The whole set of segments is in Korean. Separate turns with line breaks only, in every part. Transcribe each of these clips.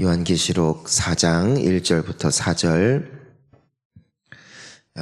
요한계시록 4장 1절부터 4절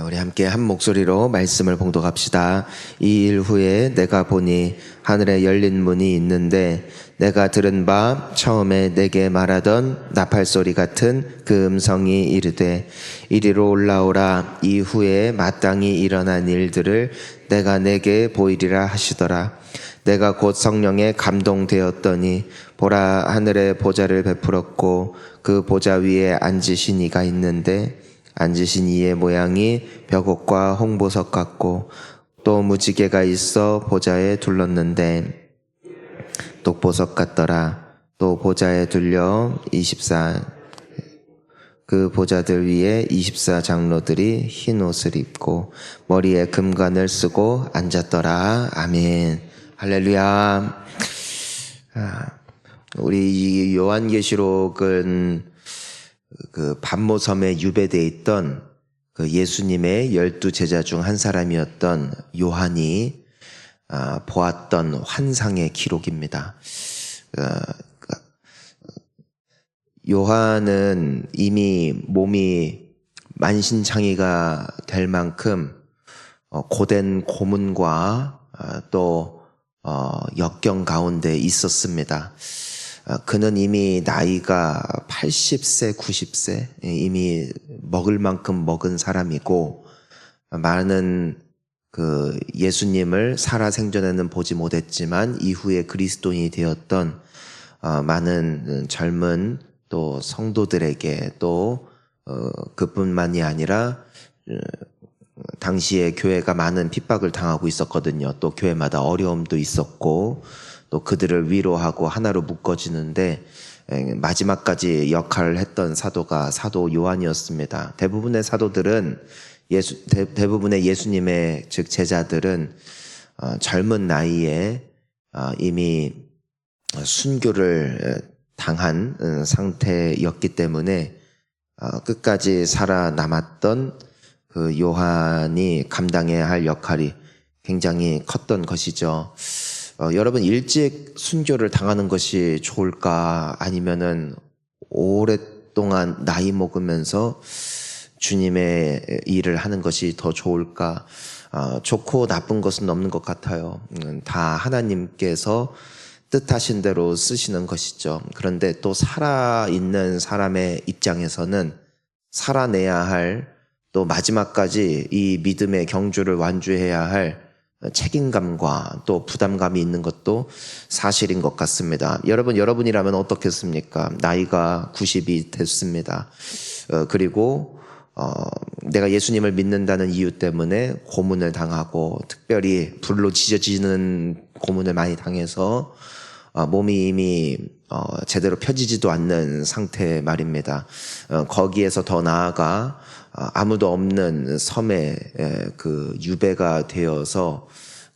우리 함께 한 목소리로 말씀을 봉독합시다. 이 일 후에 내가 보니 하늘에 열린 문이 있는데 내가 들은 바 처음에 내게 말하던 나팔소리 같은 그 음성이 이르되 이리로 올라오라. 이후에 마땅히 일어난 일들을 내가 내게 보이리라 하시더라. 내가 곧 성령에 감동되었더니 보라, 하늘에 보좌를 베풀었고 그 보좌 위에 앉으신 이가 있는데 앉으신 이의 모양이 벽옥과 홍보석 같고 또 무지개가 있어 보좌에 둘렀는데 독보석 같더라. 또 보좌에 둘려 그 보좌들 위에 24 장로들이 흰 옷을 입고 머리에 금관을 쓰고 앉았더라. 아멘. 할렐루야. 우리 이 요한계시록은 그 반모섬에 유배되어 있던 그 예수님의 12제자 중 한 사람이었던 요한이 보았던 환상의 기록입니다. 요한은 이미 몸이 만신창이가 될 만큼 고된 고문과 또 역경 가운데 있었습니다. 그는 이미 나이가 80세, 90세 이미 먹을 만큼 먹은 사람이고 많은 그 예수님을 살아생전에는 보지 못했지만 이후에 그리스도인이 되었던 많은 젊은 또 성도들에게 또 그뿐만이 아니라 당시에 교회가 많은 핍박을 당하고 있었거든요. 또 교회마다 어려움도 있었고 또 그들을 위로하고 하나로 묶어지는데 마지막까지 역할을 했던 사도가 사도 요한이었습니다. 대부분의 사도들은 대부분의 예수님의 즉 제자들은 젊은 나이에 이미 순교를 당한 상태였기 때문에 끝까지 살아남았던 그 요한이 감당해야 할 역할이 굉장히 컸던 것이죠. 여러분, 일찍 순교를 당하는 것이 좋을까? 아니면은 오랫동안 나이 먹으면서 주님의 일을 하는 것이 더 좋을까? 좋고 나쁜 것은 없는 것 같아요. 다 하나님께서 뜻하신 대로 쓰시는 것이죠. 그런데 또 살아있는 사람의 입장에서는 살아내야 할 또 마지막까지 이 믿음의 경주를 완주해야 할 책임감과 또 부담감이 있는 것도 사실인 것 같습니다. 여러분이라면 어떻겠습니까? 나이가 90이 됐습니다. 그리고 내가 예수님을 믿는다는 이유 때문에 고문을 당하고 특별히 불로 지져지는 고문을 많이 당해서 몸이 이미 제대로 펴지지도 않는 상태 말입니다. 거기에서 더 나아가 아무도 없는 섬에 그 유배가 되어서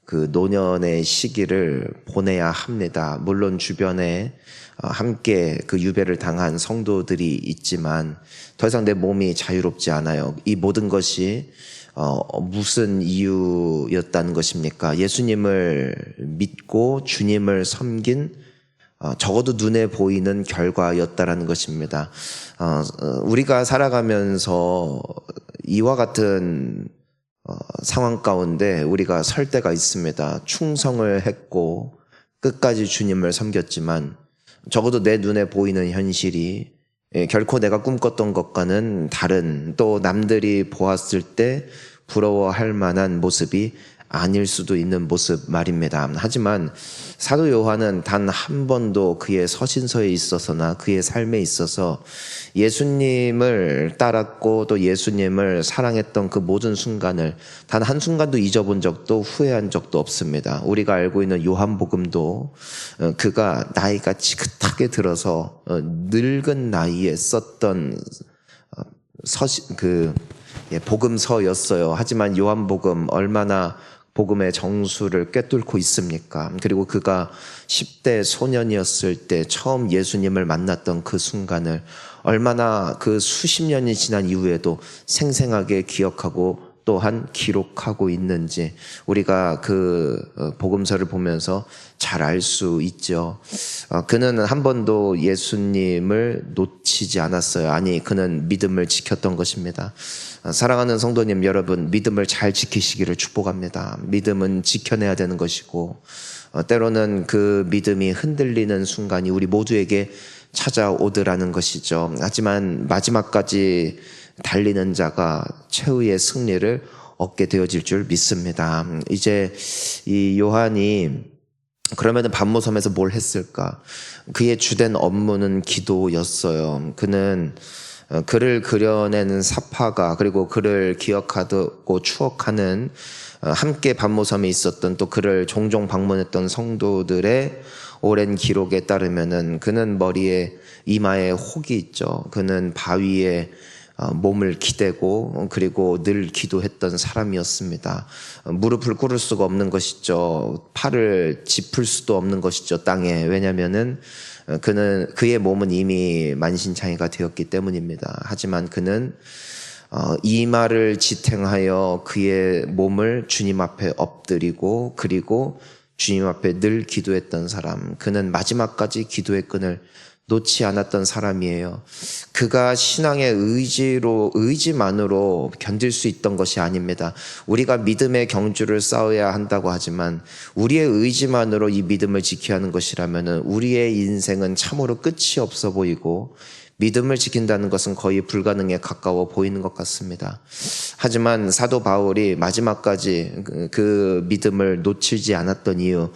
그 노년의 시기를 보내야 합니다. 물론 주변에 함께 그 유배를 당한 성도들이 있지만 더 이상 내 몸이 자유롭지 않아요. 이 모든 것이 무슨 이유였다는 것입니까? 예수님을 믿고 주님을 섬긴 적어도 눈에 보이는 결과였다라는 것입니다. 우리가 살아가면서 이와 같은 상황 가운데 우리가 설 때가 있습니다. 충성을 했고 끝까지 주님을 섬겼지만 적어도 내 눈에 보이는 현실이 결코 내가 꿈꿨던 것과는 다른, 또 남들이 보았을 때 부러워할 만한 모습이 아닐 수도 있는 모습 말입니다. 하지만 사도 요한은 단 한 번도 그의 서신서에 있어서나 그의 삶에 있어서 예수님을 따랐고 또 예수님을 사랑했던 그 모든 순간을 단 한순간도 잊어본 적도 후회한 적도 없습니다. 우리가 알고 있는 요한복음도 그가 나이가 지긋하게 들어서 늙은 나이에 썼던 복음서였어요. 하지만 요한복음 얼마나 복음의 정수를 꿰뚫고 있습니까? 그리고 그가 10대 소년이었을 때 처음 예수님을 만났던 그 순간을 얼마나 그 수십 년이 지난 이후에도 생생하게 기억하고 또한 기록하고 있는지 우리가 그 복음서를 보면서 잘 알 수 있죠. 그는 한 번도 예수님을 놓치지 않았어요. 아니, 그는 믿음을 지켰던 것입니다. 사랑하는 성도님 여러분, 믿음을 잘 지키시기를 축복합니다. 믿음은 지켜내야 되는 것이고 때로는 그 믿음이 흔들리는 순간이 우리 모두에게 찾아오더라는 것이죠. 하지만 마지막까지 달리는 자가 최후의 승리를 얻게 되어질 줄 믿습니다. 이제 이 요한이 그러면 밤모섬에서 뭘 했을까? 그의 주된 업무는 기도였어요. 그는 그를 그려내는 사파가 그리고 그를 기억하고 추억하는 함께 밤모섬에 있었던 또 그를 종종 방문했던 성도들의 오랜 기록에 따르면은 그는 머리에 이마에 혹이 있죠. 그는 바위에 몸을 기대고 그리고 늘 기도했던 사람이었습니다. 무릎을 꿇을 수가 없는 것이죠. 팔을 짚을 수도 없는 것이죠, 땅에. 왜냐하면은 그의 몸은 이미 만신창이가 되었기 때문입니다. 하지만 그는 이마를 지탱하여 그의 몸을 주님 앞에 엎드리고 그리고 주님 앞에 늘 기도했던 사람. 그는 마지막까지 기도의 끈을 놓지 않았던 사람이에요. 그가 신앙의 의지만으로 견딜 수 있던 것이 아닙니다. 우리가 믿음의 경주를 싸워야 한다고 하지만 우리의 의지만으로 이 믿음을 지켜야 하는 것이라면 우리의 인생은 참으로 끝이 없어 보이고 믿음을 지킨다는 것은 거의 불가능에 가까워 보이는 것 같습니다. 하지만 사도 바울이 마지막까지 그 믿음을 놓치지 않았던 이유,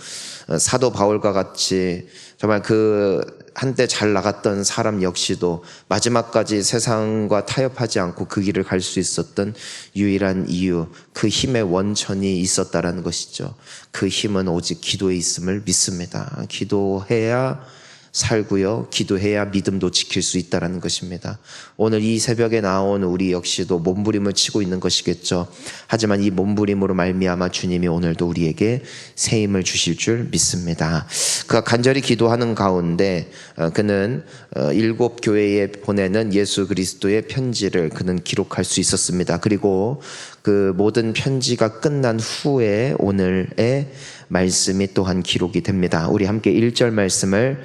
사도 바울과 같이 정말 그 한때 잘 나갔던 사람 역시도 마지막까지 세상과 타협하지 않고 그 길을 갈 수 있었던 유일한 이유, 그 힘의 원천이 있었다라는 것이죠. 그 힘은 오직 기도에 있음을 믿습니다. 기도해야 살고요. 기도해야 믿음도 지킬 수 있다는 것입니다. 오늘 이 새벽에 나온 우리 역시도 몸부림을 치고 있는 것이겠죠. 하지만 이 몸부림으로 말미암아 주님이 오늘도 우리에게 새 힘을 주실 줄 믿습니다. 그가 간절히 기도하는 가운데 그는 7 교회에 보내는 예수 그리스도의 편지를 그는 기록할 수 있었습니다. 그리고 그 모든 편지가 끝난 후에 오늘의 말씀이 또한 기록이 됩니다. 우리 함께 1절 말씀을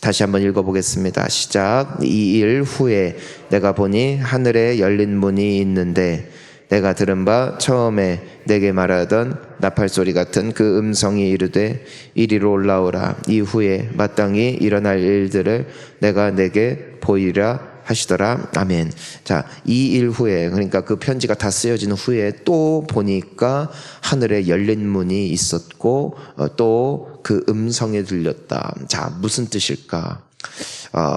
다시 한번 읽어보겠습니다. 시작. 이 일 후에 내가 보니 하늘에 열린 문이 있는데 내가 들은 바 처음에 내게 말하던 나팔소리 같은 그 음성이 이르되 이리로 올라오라. 이후에 마땅히 일어날 일들을 내가 내게 보이라 하시더라. 아멘. 자, 이 일 후에, 그러니까 그 편지가 다 쓰여진 후에 또 보니까 하늘에 열린 문이 있었고 또 그 음성이 들렸다. 자, 무슨 뜻일까?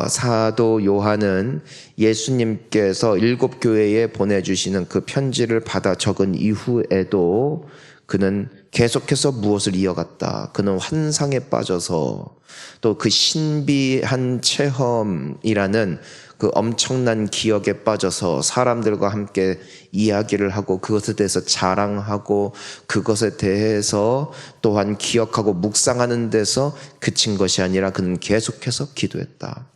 사도 요한은 예수님께서 7 교회에 보내주시는 그 편지를 받아 적은 이후에도 그는 계속해서 무엇을 이어갔다. 그는 환상에 빠져서 또 그 신비한 체험이라는 그 엄청난 기억에 빠져서 사람들과 함께 이야기를 하고 그것에 대해서 자랑하고 그것에 대해서 또한 기억하고 묵상하는 데서 그친 것이 아니라 그는 계속해서 기도했다.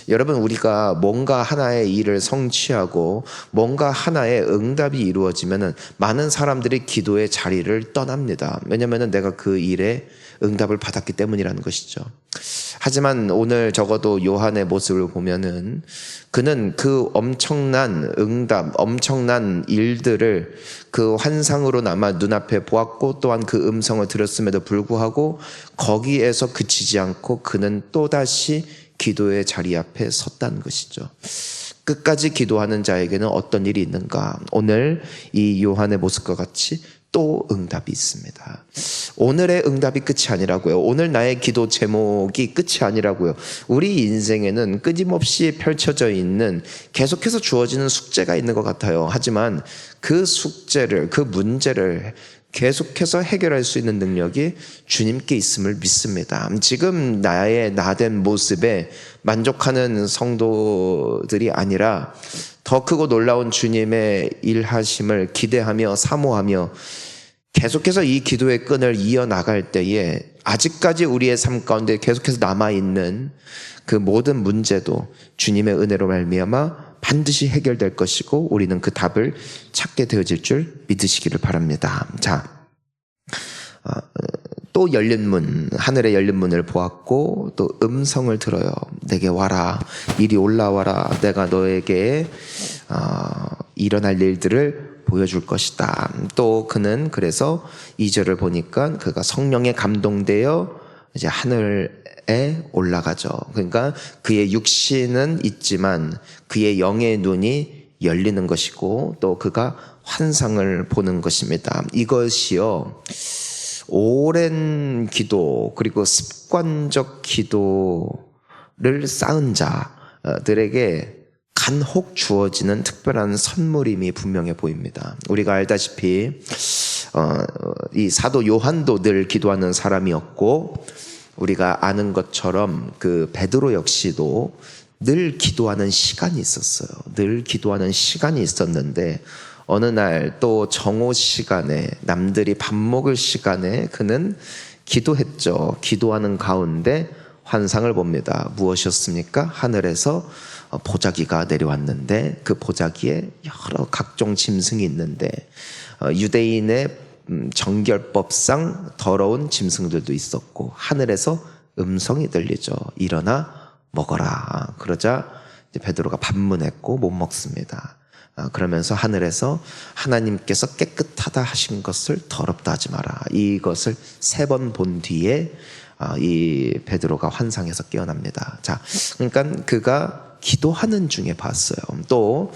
여러분, 우리가 뭔가 하나의 일을 성취하고 뭔가 하나의 응답이 이루어지면 많은 사람들이 기도의 자리를 떠납니다. 왜냐하면 내가 그 일에 응답을 받았기 때문이라는 것이죠. 하지만 오늘 적어도 요한의 모습을 보면은 그는 그 엄청난 응답, 엄청난 일들을 그 환상으로나마 눈앞에 보았고 또한 그 음성을 들었음에도 불구하고 거기에서 그치지 않고 그는 또다시 기도의 자리 앞에 섰다는 것이죠. 끝까지 기도하는 자에게는 어떤 일이 있는가? 오늘 이 요한의 모습과 같이 또 응답이 있습니다. 오늘의 응답이 끝이 아니라고요. 오늘 나의 기도 제목이 끝이 아니라고요. 우리 인생에는 끊임없이 펼쳐져 있는 계속해서 주어지는 숙제가 있는 것 같아요. 하지만 그 숙제를, 그 문제를 계속해서 해결할 수 있는 능력이 주님께 있음을 믿습니다. 지금 나의 나된 모습에 만족하는 성도들이 아니라 더 크고 놀라운 주님의 일하심을 기대하며 사모하며 계속해서 이 기도의 끈을 이어나갈 때에 아직까지 우리의 삶 가운데 계속해서 남아있는 그 모든 문제도 주님의 은혜로 말미암아 반드시 해결될 것이고 우리는 그 답을 찾게 되어질 줄 믿으시기를 바랍니다. 자, 또 열린 문, 하늘의 열린 문을 보았고 또 음성을 들어요. 내게 와라, 이리 올라와라. 내가 너에게 일어날 일들을 보여줄 것이다. 또 그는 그래서 2절을 보니까 그가 성령에 감동되어 이제 하늘에 올라가죠. 그러니까 그의 육신은 있지만 그의 영의 눈이 열리는 것이고 또 그가 환상을 보는 것입니다. 이것이요, 오랜 기도 그리고 습관적 기도를 쌓은 자들에게 간혹 주어지는 특별한 선물임이 분명해 보입니다. 우리가 알다시피 이 사도 요한도 늘 기도하는 사람이었고 우리가 아는 것처럼 그 베드로 역시도 늘 기도하는 시간이 있었어요. 늘 기도하는 시간이 있었는데 어느 날 또 정오 시간에, 남들이 밥 먹을 시간에 그는 기도했죠. 기도하는 가운데 환상을 봅니다. 무엇이었습니까? 하늘에서 보자기가 내려왔는데 그 보자기에 여러 각종 짐승이 있는데 유대인의 정결법상 더러운 짐승들도 있었고 하늘에서 음성이 들리죠. 일어나 먹어라. 그러자 이제 베드로가 반문했고 못 먹습니다. 그러면서 하늘에서 하나님께서 깨끗하다 하신 것을 더럽다 하지 마라. 이것을 3번 본 뒤에 이 베드로가 환상에서 깨어납니다. 자, 그러니까 그가 기도하는 중에 봤어요. 또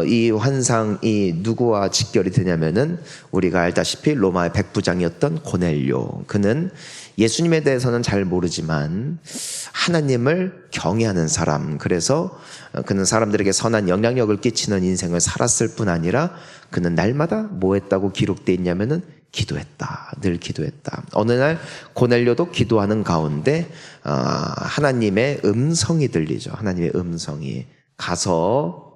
이 환상이 누구와 직결이 되냐면은 우리가 알다시피 로마의 백부장이었던 고넬료. 그는 예수님에 대해서는 잘 모르지만 하나님을 경외하는 사람. 그래서 그는 사람들에게 선한 영향력을 끼치는 인생을 살았을 뿐 아니라 그는 날마다 뭐 했다고 기록되어 있냐면은 기도했다. 늘 기도했다. 어느 날 고넬료도 기도하는 가운데 하나님의 음성이 들리죠. 하나님의 음성이 가서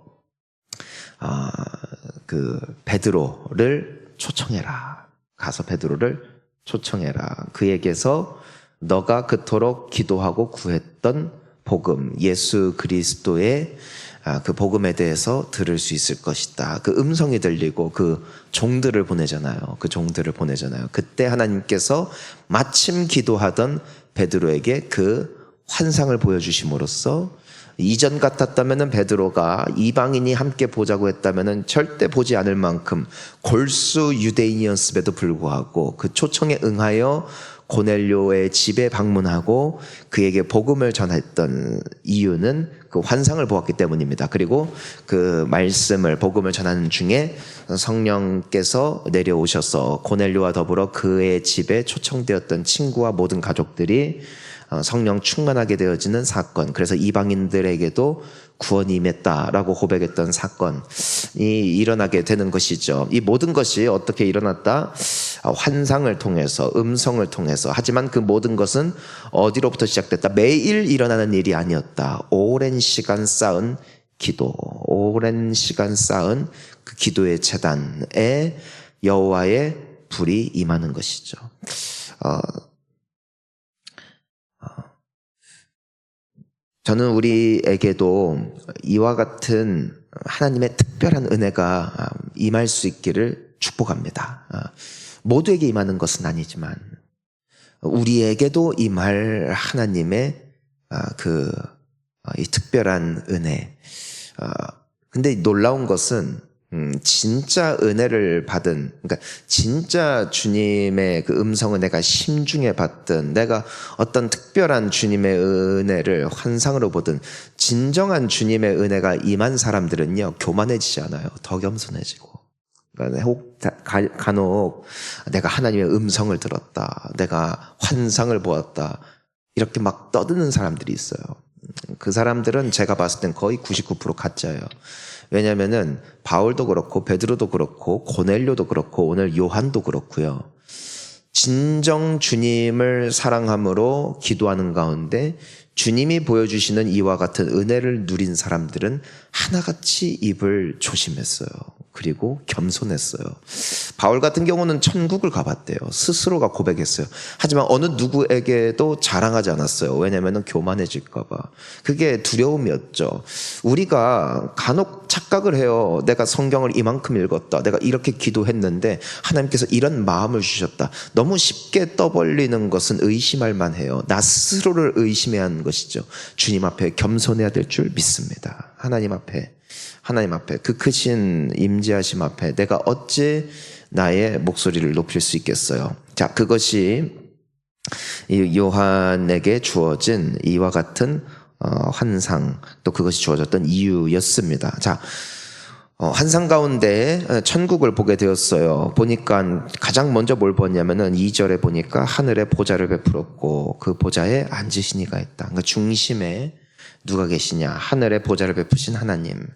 그 베드로를 초청해라. 가서 베드로를 초청해라. 그에게서 너가 그토록 기도하고 구했던 복음, 예수 그리스도의 그 복음에 대해서 들을 수 있을 것이다. 그 음성이 들리고 그 종들을 보내잖아요. 그 종들을 보내잖아요. 그때 하나님께서 마침 기도하던 베드로에게 그 환상을 보여주심으로써 이전 같았다면은 베드로가 이방인이 함께 보자고 했다면은 절대 보지 않을 만큼 골수 유대인이었음에도 불구하고 그 초청에 응하여 고넬료의 집에 방문하고 그에게 복음을 전했던 이유는 그 환상을 보았기 때문입니다. 그리고 그 말씀을, 복음을 전하는 중에 성령께서 내려오셔서 고넬료와 더불어 그의 집에 초청되었던 친구와 모든 가족들이 성령 충만하게 되어지는 사건, 그래서 이방인들에게도 구원이 임했다라고 고백했던 사건이 일어나게 되는 것이죠. 이 모든 것이 어떻게 일어났다? 환상을 통해서, 음성을 통해서. 하지만 그 모든 것은 어디로부터 시작됐다? 매일 일어나는 일이 아니었다. 오랜 시간 쌓은 기도, 오랜 시간 쌓은 그 기도의 제단에 여호와의 불이 임하는 것이죠. 저는 우리에게도 이와 같은 하나님의 특별한 은혜가 임할 수 있기를 축복합니다. 모두에게 임하는 것은 아니지만 우리에게도 임할 하나님의 이 특별한 은혜. 근데 놀라운 것은 진짜 은혜를 받은, 그러니까 진짜 주님의 그 음성을 내가 심중에 받든, 내가 어떤 특별한 주님의 은혜를 환상으로 보든, 진정한 주님의 은혜가 임한 사람들은요, 교만해지지 않아요. 더 겸손해지고. 그러니까 간혹 내가 하나님의 음성을 들었다, 내가 환상을 보았다, 이렇게 막 떠드는 사람들이 있어요. 그 사람들은 제가 봤을 땐 거의 99% 가짜예요. 왜냐면은 바울도 그렇고 베드로도 그렇고 고넬료도 그렇고 오늘 요한도 그렇고요. 진정 주님을 사랑함으로 기도하는 가운데 주님이 보여주시는 이와 같은 은혜를 누린 사람들은 하나같이 입을 조심했어요. 그리고 겸손했어요. 바울 같은 경우는 천국을 가봤대요. 스스로가 고백했어요. 하지만 어느 누구에게도 자랑하지 않았어요. 왜냐하면 교만해질까 봐. 그게 두려움이었죠. 우리가 간혹 착각을 해요. 내가 성경을 이만큼 읽었다. 내가 이렇게 기도했는데 하나님께서 이런 마음을 주셨다. 너무 쉽게 떠벌리는 것은 의심할 만해요. 나 스스로를 의심해야 하는 것이죠. 주님 앞에 겸손해야 될 줄 믿습니다. 하나님 앞에 그 크신 임재하심 앞에 내가 어찌 나의 목소리를 높일 수 있겠어요. 자, 그것이 요한에게 주어진 이와 같은 환상, 또 그것이 주어졌던 이유였습니다. 자, 환상 가운데 천국을 보게 되었어요. 보니까 가장 먼저 뭘 보냐면은 2절에 보니까 하늘에 보좌를 베풀었고 그 보좌에 앉으신 이가 있다. 그러니까 중심에 누가 계시냐? 하늘에 보좌를 베푸신 하나님.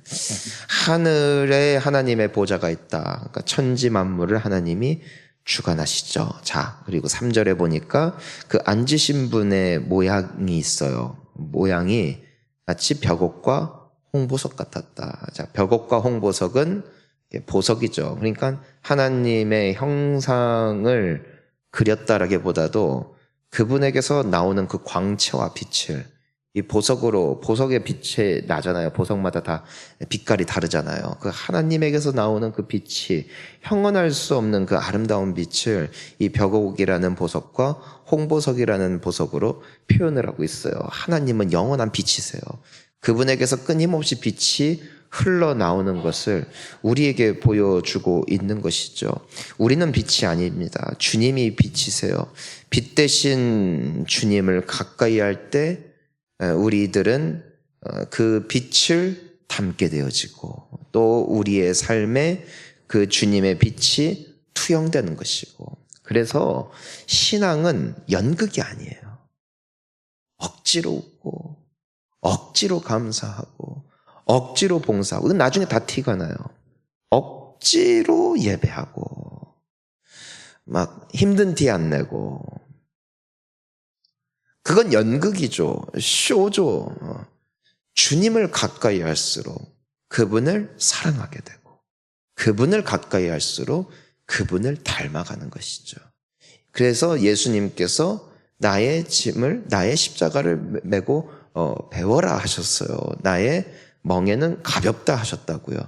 하늘에 하나님의 보좌가 있다. 그러니까 천지 만물을 하나님이 주관하시죠. 자, 그리고 3절에 보니까 그 앉으신 분의 모양이 있어요. 모양이 마치 벽옥과 홍보석 같았다. 자, 벽옥과 홍보석은 보석이죠. 그러니까 하나님의 형상을 그렸다라기보다도 그분에게서 나오는 그 광채와 빛을 이 보석의 빛이 나잖아요. 보석마다 다 빛깔이 다르잖아요. 그 하나님에게서 나오는 그 빛이 형언할 수 없는 그 아름다운 빛을 이 벽옥이라는 보석과 홍보석이라는 보석으로 표현을 하고 있어요. 하나님은 영원한 빛이세요. 그분에게서 끊임없이 빛이 흘러나오는 것을 우리에게 보여주고 있는 것이죠. 우리는 빛이 아닙니다. 주님이 빛이세요. 빛 대신 주님을 가까이 할 때 우리들은 그 빛을 담게 되어지고 또 우리의 삶에 그 주님의 빛이 투영되는 것이고, 그래서 신앙은 연극이 아니에요. 억지로 웃고 억지로 감사하고 억지로 봉사하고 나중에 다 티가 나요. 억지로 예배하고 막 힘든 티 안 내고 그건 연극이죠. 쇼죠. 주님을 가까이 할수록 그분을 사랑하게 되고 그분을 가까이 할수록 그분을 닮아가는 것이죠. 그래서 예수님께서 나의 짐을 나의 십자가를 메고 배워라 하셨어요. 나의 멍에는 가볍다 하셨다고요.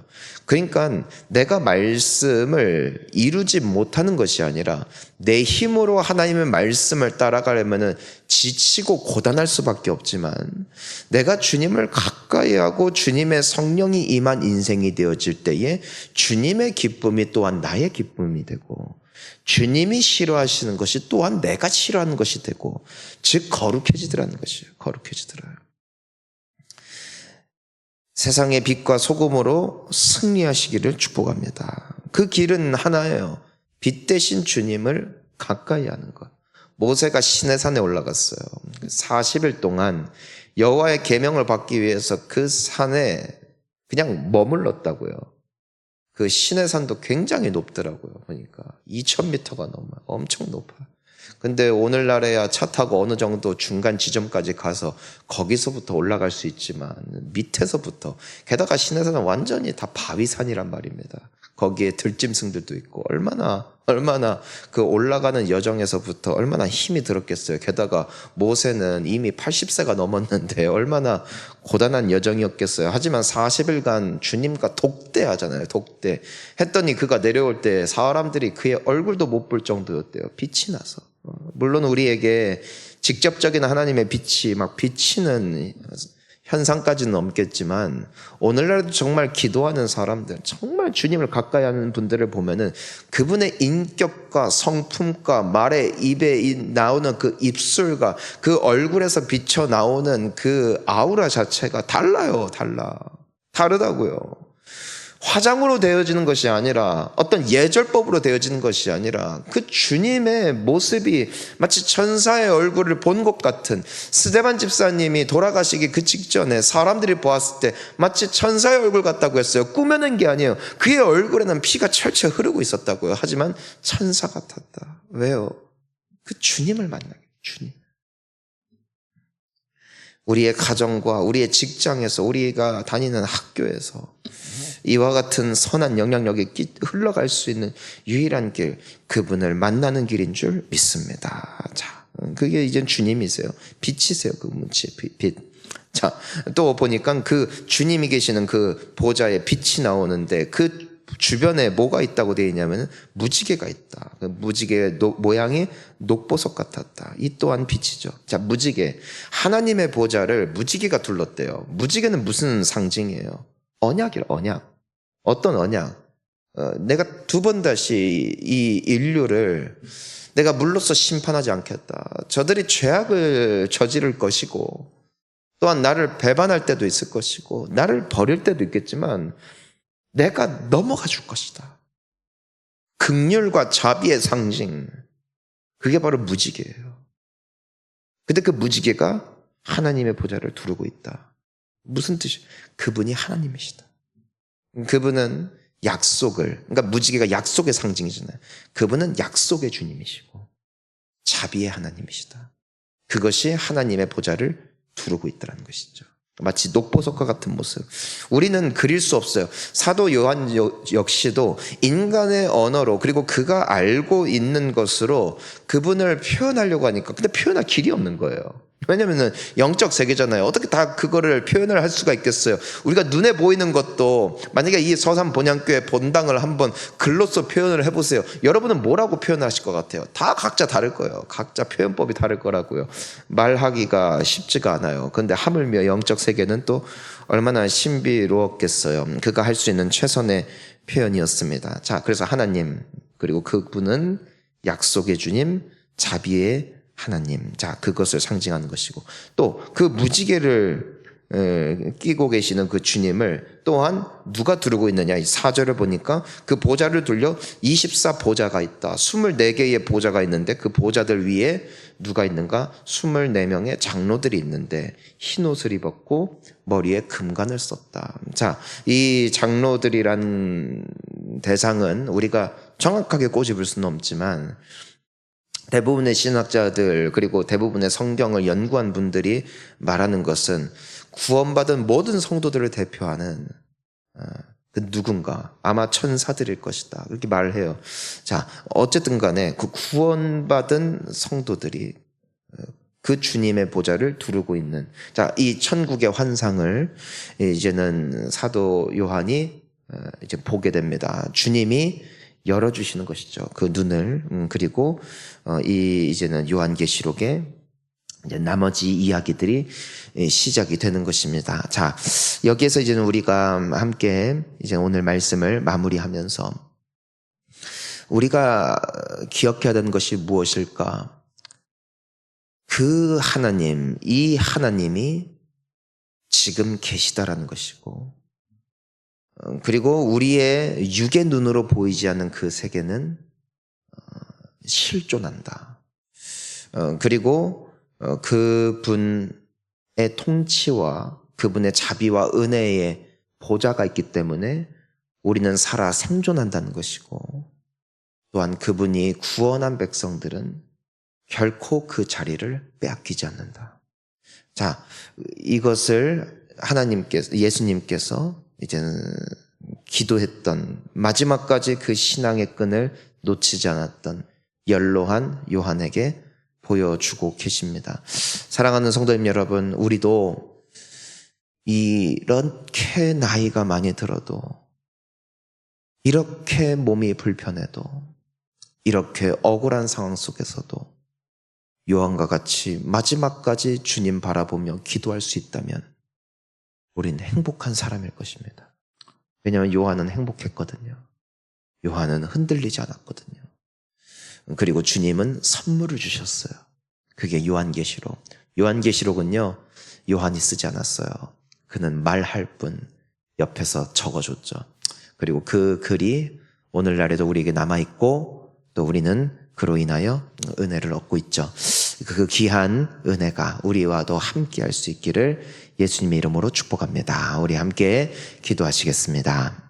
그러니까 내가 말씀을 이루지 못하는 것이 아니라 내 힘으로 하나님의 말씀을 따라가려면 지치고 고단할 수밖에 없지만 내가 주님을 가까이 하고 주님의 성령이 임한 인생이 되어질 때에 주님의 기쁨이 또한 나의 기쁨이 되고 주님이 싫어하시는 것이 또한 내가 싫어하는 것이 되고, 즉 거룩해지더라는 것이에요. 거룩해지더라요. 세상의 빛과 소금으로 승리하시기를 축복합니다. 그 길은 하나예요. 빛 대신 주님을 가까이 하는 것. 모세가 시내산에 올라갔어요. 40일 동안 여호와의 계명을 받기 위해서 그 산에 그냥 머물렀다고요. 그 시내산도 굉장히 높더라고요. 보니까 2000m가 넘어요. 엄청 높아요. 근데 오늘날에야 차 타고 어느 정도 중간 지점까지 가서 거기서부터 올라갈 수 있지만 밑에서부터, 게다가 시내산은 완전히 다 바위산이란 말입니다. 거기에 들짐승들도 있고 얼마나 그 올라가는 여정에서부터 얼마나 힘이 들었겠어요. 게다가 모세는 이미 80세가 넘었는데 얼마나 고단한 여정이었겠어요. 하지만 40일간 주님과 독대하잖아요. 독대 했더니 그가 내려올 때 사람들이 그의 얼굴도 못 볼 정도였대요. 빛이 나서. 물론 우리에게 직접적인 하나님의 빛이 막 비치는 현상까지는 없겠지만 오늘날도 정말 기도하는 사람들, 정말 주님을 가까이 하는 분들을 보면은 그분의 인격과 성품과 말의 입에 나오는 그 입술과 그 얼굴에서 비쳐 나오는 그 아우라 자체가 달라요. 다르다고요. 화장으로 되어지는 것이 아니라, 어떤 예절법으로 되어지는 것이 아니라 그 주님의 모습이 마치 천사의 얼굴을 본 것 같은, 스데반 집사님이 돌아가시기 그 직전에 사람들이 보았을 때 마치 천사의 얼굴 같다고 했어요. 꾸며낸 게 아니에요. 그의 얼굴에는 피가 철철 흐르고 있었다고요. 하지만 천사 같았다. 왜요? 그 주님을 만나게. 주님. 우리의 가정과 우리의 직장에서, 우리가 다니는 학교에서 이와 같은 선한 영향력이 흘러갈 수 있는 유일한 길, 그분을 만나는 길인 줄 믿습니다. 자, 그게 이제 주님이세요. 빛이세요. 그분 빛. 자, 또 보니까 그 주님이 계시는 그 보좌에 빛이 나오는데 그 주변에 뭐가 있다고 되어 있냐면 무지개가 있다. 그 무지개의 모양이 녹보석 같았다. 이 또한 빛이죠. 자, 무지개. 하나님의 보좌를 무지개가 둘렀대요. 무지개는 무슨 상징이에요? 언약이라, 언약. 어떤 언약? 내가 두 번 다시 이 인류를 내가 물로써 심판하지 않겠다. 저들이 죄악을 저지를 것이고 또한 나를 배반할 때도 있을 것이고 나를 버릴 때도 있겠지만 내가 넘어가 줄 것이다. 긍휼과 자비의 상징. 그게 바로 무지개예요. 근데 그 무지개가 하나님의 보좌를 두르고 있다. 무슨 뜻이에요? 그분이 하나님이시다. 그분은 약속을, 그러니까 무지개가 약속의 상징이잖아요. 그분은 약속의 주님이시고 자비의 하나님이시다. 그것이 하나님의 보좌를 두르고 있다는 것이죠. 마치 녹보석과 같은 모습. 우리는 그릴 수 없어요. 사도 요한 역시도 인간의 언어로 그리고 그가 알고 있는 것으로 그분을 표현하려고 하니까 근데 표현할 길이 없는 거예요. 왜냐면은 영적 세계잖아요. 어떻게 다 그거를 표현을 할 수가 있겠어요. 우리가 눈에 보이는 것도 만약에 이 서산 본향교회 본당을 한번 글로써 표현을 해보세요. 여러분은 뭐라고 표현하실 것 같아요? 다 각자 다를 거예요. 각자 표현법이 다를 거라고요. 말하기가 쉽지가 않아요. 그런데 하물며 영적 세계는 또 얼마나 신비로웠겠어요. 그가 할 수 있는 최선의 표현이었습니다. 자, 그래서 하나님 그리고 그분은 약속의 주님, 자비의 하나님. 자, 그것을 상징하는 것이고 또 그 무지개를 끼고 계시는 그 주님을 또한 누가 두르고 있느냐. 이 4절을 보니까 그 보좌를 둘려 24보좌가 있다. 24개의 보좌가 있는데 그 보좌들 위에 누가 있는가? 24명의 장로들이 있는데 흰 옷을 입었고 머리에 금관을 썼다. 자, 이 장로들이란 대상은 우리가 정확하게 꼬집을 수는 없지만 대부분의 신학자들 그리고 대부분의 성경을 연구한 분들이 말하는 것은 구원받은 모든 성도들을 대표하는 그 누군가 아마 천사들일 것이다 그렇게 말을 해요. 자, 어쨌든 간에 그 구원받은 성도들이 그 주님의 보좌를 두르고 있는 자, 이 천국의 환상을 이제는 사도 요한이 이제 보게 됩니다. 주님이 열어주시는 것이죠. 그 눈을. 그리고 이제는 요한계시록의 이제 나머지 이야기들이 시작이 되는 것입니다. 자, 여기에서 이제는 우리가 함께 이제 오늘 말씀을 마무리하면서 우리가 기억해야 되는 것이 무엇일까? 그 하나님, 이 하나님이 지금 계시다라는 것이고 그리고 우리의 육의 눈으로 보이지 않는 그 세계는 실존한다. 그리고 그분의 통치와 그분의 자비와 은혜의 보좌가 있기 때문에 우리는 살아 생존한다는 것이고 또한 그분이 구원한 백성들은 결코 그 자리를 빼앗기지 않는다. 자, 이것을 예수님께서 이제는 기도했던 마지막까지 그 신앙의 끈을 놓치지 않았던 연로한 요한에게 보여주고 계십니다. 사랑하는 성도님 여러분, 우리도 이렇게 나이가 많이 들어도 이렇게 몸이 불편해도 이렇게 억울한 상황 속에서도 요한과 같이 마지막까지 주님 바라보며 기도할 수 있다면 우리는 행복한 사람일 것입니다. 왜냐하면 요한은 행복했거든요. 요한은 흔들리지 않았거든요. 그리고 주님은 선물을 주셨어요. 그게 요한계시록. 요한계시록은요, 요한이 쓰지 않았어요. 그는 말할 뿐 옆에서 적어줬죠. 그리고 그 글이 오늘날에도 우리에게 남아있고 또 우리는 그로 인하여 은혜를 얻고 있죠. 그 귀한 은혜가 우리와도 함께 할 수 있기를 예수님의 이름으로 축복합니다. 우리 함께 기도하시겠습니다.